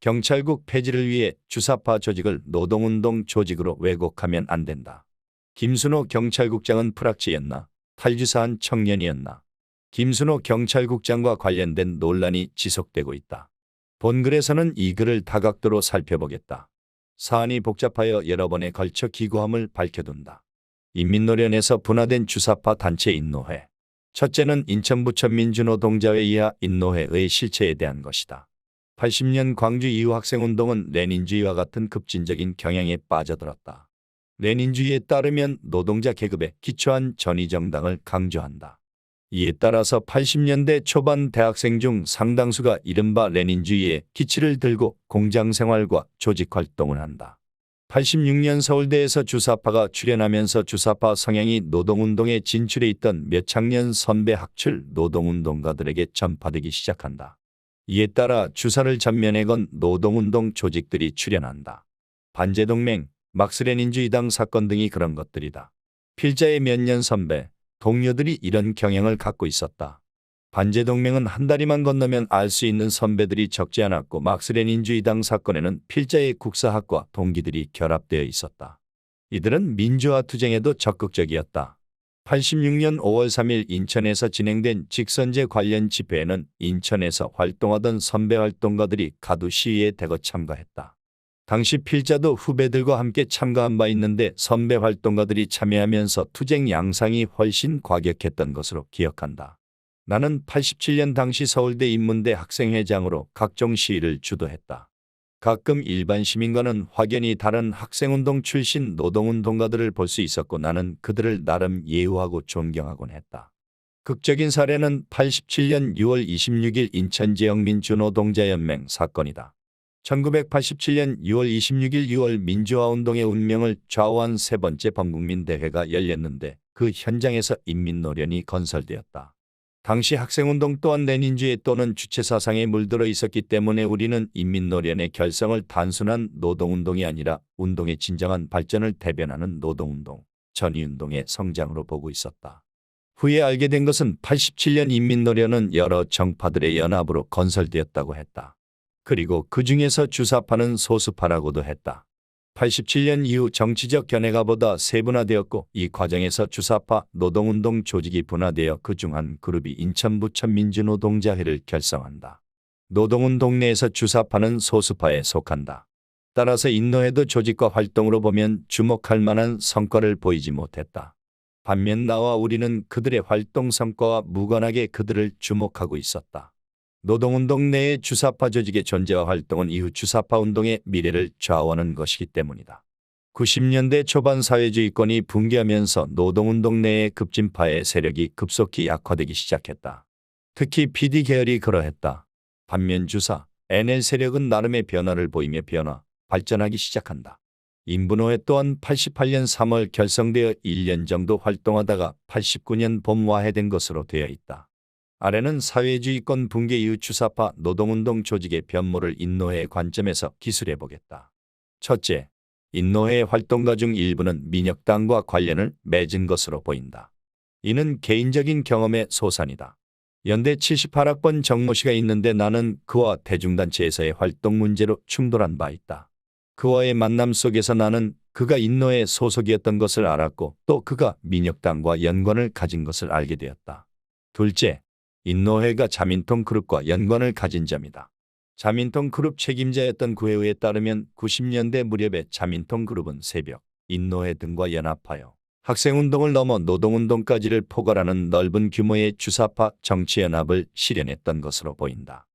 경찰국 폐지를 위해 주사파 조직을 노동운동 조직으로 왜곡하면 안 된다. 김순호 경찰국장은 프락치였나? 탈주사한 청년이었나? 김순호 경찰국장과 관련된 논란이 지속되고 있다. 본글에서는 이 글을 다각도로 살펴보겠다. 사안이 복잡하여 여러 번에 걸쳐 기고함을 밝혀둔다. 인민노련에서 분화된 주사파 단체 인노회. 첫째는 인천부천 민주노동자회 이하 인노회의 실체에 대한 것이다. 80년 광주 이후 학생운동은 레닌주의와 같은 급진적인 경향에 빠져들었다. 레닌주의에 따르면 노동자 계급에 기초한 전위정당을 강조한다. 이에 따라서 80년대 초반 대학생 중 상당수가 이른바 레닌주의의 기치를 들고 공장생활과 조직활동을 한다. 86년 서울대에서 주사파가 출현하면서 주사파 성향이 노동운동에 진출해 있던 몇 학년 선배 학출 노동운동가들에게 전파되기 시작한다. 이에 따라 주사를 전면에 건 노동운동 조직들이 출현한다. 반제동맹, 막스레닌주의당 사건 등이 그런 것들이다. 필자의 몇 년 선배, 동료들이 이런 경향을 갖고 있었다. 반제동맹은 한 다리만 건너면 알 수 있는 선배들이 적지 않았고 막스레닌주의당 사건에는 필자의 국사학과 동기들이 결합되어 있었다. 이들은 민주화 투쟁에도 적극적이었다. 86년 5월 3일 인천에서 진행된 직선제 관련 집회에는 인천에서 활동하던 선배 활동가들이 가두 시위에 대거 참가했다. 당시 필자도 후배들과 함께 참가한 바 있는데 선배 활동가들이 참여하면서 투쟁 양상이 훨씬 과격했던 것으로 기억한다. 나는 87년 당시 서울대 인문대 학생회장으로 각종 시위를 주도했다. 가끔 일반 시민과는 확연히 다른 학생운동 출신 노동운동가들을 볼 수 있었고 나는 그들을 나름 예우하고 존경하곤 했다. 극적인 사례는 87년 6월 26일 인천 지역민주노동자연맹 사건이다. 1987년 6월 26일 6월 민주화운동의 운명을 좌우한 세 번째 범국민대회가 열렸는데 그 현장에서 인민노련이 건설되었다. 당시 학생운동 또한 레닌주의 또는 주체사상에 물들어 있었기 때문에 우리는 인민노련의 결성을 단순한 노동운동이 아니라 운동의 진정한 발전을 대변하는 노동운동, 전위운동의 성장으로 보고 있었다. 후에 알게 된 것은 87년 인민노련은 여러 정파들의 연합으로 건설되었다고 했다. 그리고 그 중에서 주사파는 소수파라고도 했다. 87년 이후 정치적 견해가 보다 세분화되었고 이 과정에서 주사파 노동운동 조직이 분화되어 그중 한 그룹이 인천부천 민주노동자회를 결성한다. 노동운동 내에서 주사파는 소수파에 속한다. 따라서 인노회도 조직과 활동으로 보면 주목할 만한 성과를 보이지 못했다. 반면 나와 우리는 그들의 활동 성과와 무관하게 그들을 주목하고 있었다. 노동운동 내의 주사파 조직의 존재와 활동은 이후 주사파 운동의 미래를 좌우하는 것이기 때문이다. 90년대 초반 사회주의권이 붕괴하면서 노동운동 내의 급진파의 세력이 급속히 약화되기 시작했다. 특히 PD 계열이 그러했다. 반면 주사, NL 세력은 나름의 변화를 보이며 발전하기 시작한다. 인분호회 또한 88년 3월 결성되어 1년 정도 활동하다가 89년 봄 와해된 것으로 되어 있다. 아래는 사회주의권 붕괴 이후 주사파 노동운동 조직의 변모를 인노회의 관점에서 기술해 보겠다. 첫째, 인노회의 활동가 중 일부는 민혁당과 관련을 맺은 것으로 보인다. 이는 개인적인 경험의 소산이다. 연대 78학번 정모 씨가 있는데 나는 그와 대중단체에서의 활동 문제로 충돌한 바 있다. 그와의 만남 속에서 나는 그가 인노회 소속이었던 것을 알았고 또 그가 민혁당과 연관을 가진 것을 알게 되었다. 둘째, 인노회가 자민통 그룹과 연관을 가진 점이다. 자민통 그룹 책임자였던 구혜우에 따르면 90년대 무렵에 자민통 그룹은 새벽, 인노회 등과 연합하여 학생운동을 넘어 노동운동까지를 포괄하는 넓은 규모의 주사파 정치연합을 실현했던 것으로 보인다.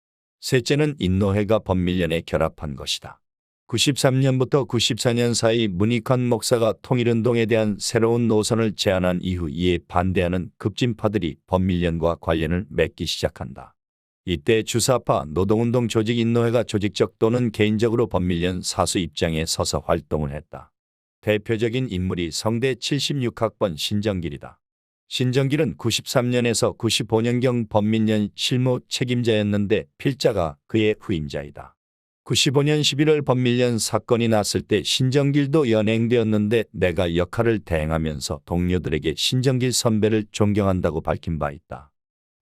셋째는 인노회가 범민련에 결합한 것이다. 93년부터 94년 사이 문익환 목사가 통일운동에 대한 새로운 노선을 제안한 이후 이에 반대하는 급진파들이 범민련과 관련을 맺기 시작한다. 이때 주사파 노동운동 조직 인노회가 조직적 또는 개인적으로 범민련 사수 입장에 서서 활동을 했다. 대표적인 인물이 성대 76학번 신정길이다. 신정길은 93년에서 95년경 범민련 실무 책임자였는데 필자가 그의 후임자이다. 95년 11월 범민련 사건이 났을 때 신정길도 연행되었는데 내가 역할을 대행하면서 동료들에게 신정길 선배를 존경한다고 밝힌 바 있다.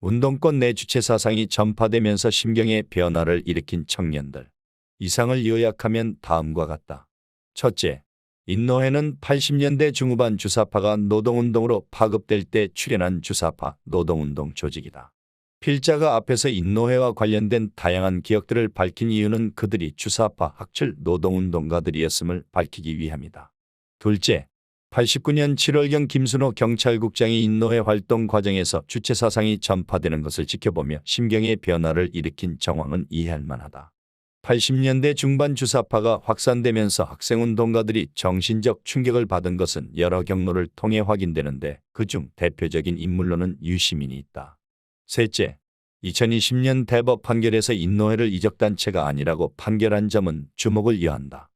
운동권 내 주체 사상이 전파되면서 심경의 변화를 일으킨 청년들. 이상을 요약하면 다음과 같다. 첫째, 인노회는 80년대 중후반 주사파가 노동운동으로 파급될 때 출현한 주사파 노동운동 조직이다. 필자가 앞에서 인노회와 관련된 다양한 기억들을 밝힌 이유는 그들이 주사파 학출 노동운동가들이었음을 밝히기 위함이다. 둘째, 89년 7월경 김순호 경찰국장이 인노회 활동 과정에서 주체 사상이 전파되는 것을 지켜보며 심경의 변화를 일으킨 정황은 이해할 만하다. 80년대 중반 주사파가 확산되면서 학생운동가들이 정신적 충격을 받은 것은 여러 경로를 통해 확인되는데 그중 대표적인 인물로는 유시민이 있다. 셋째, 2020년 대법 판결에서 인노회를 이적단체가 아니라고 판결한 점은 주목을 요한다.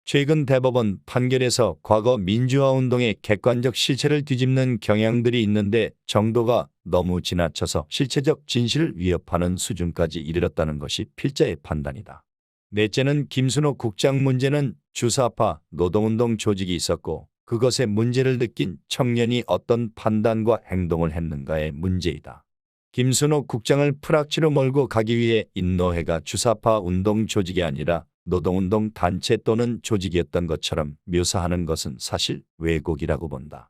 최근 대법원 판결에서 과거 민주화운동의 객관적 실체를 뒤집는 경향들이 있는데 정도가 너무 지나쳐서 실체적 진실을 위협하는 수준까지 이르렀다는 것이 필자의 판단이다. 넷째는 김순호 국장 문제는 주사파 노동운동 조직이 있었고 그것에 문제를 느낀 청년이 어떤 판단과 행동을 했는가의 문제이다. 김순호 국장을 프락치로 몰고 가기 위해 인노회가 주사파 운동 조직이 아니라 노동운동 단체 또는 조직이었던 것처럼 묘사하는 것은 사실 왜곡이라고 본다.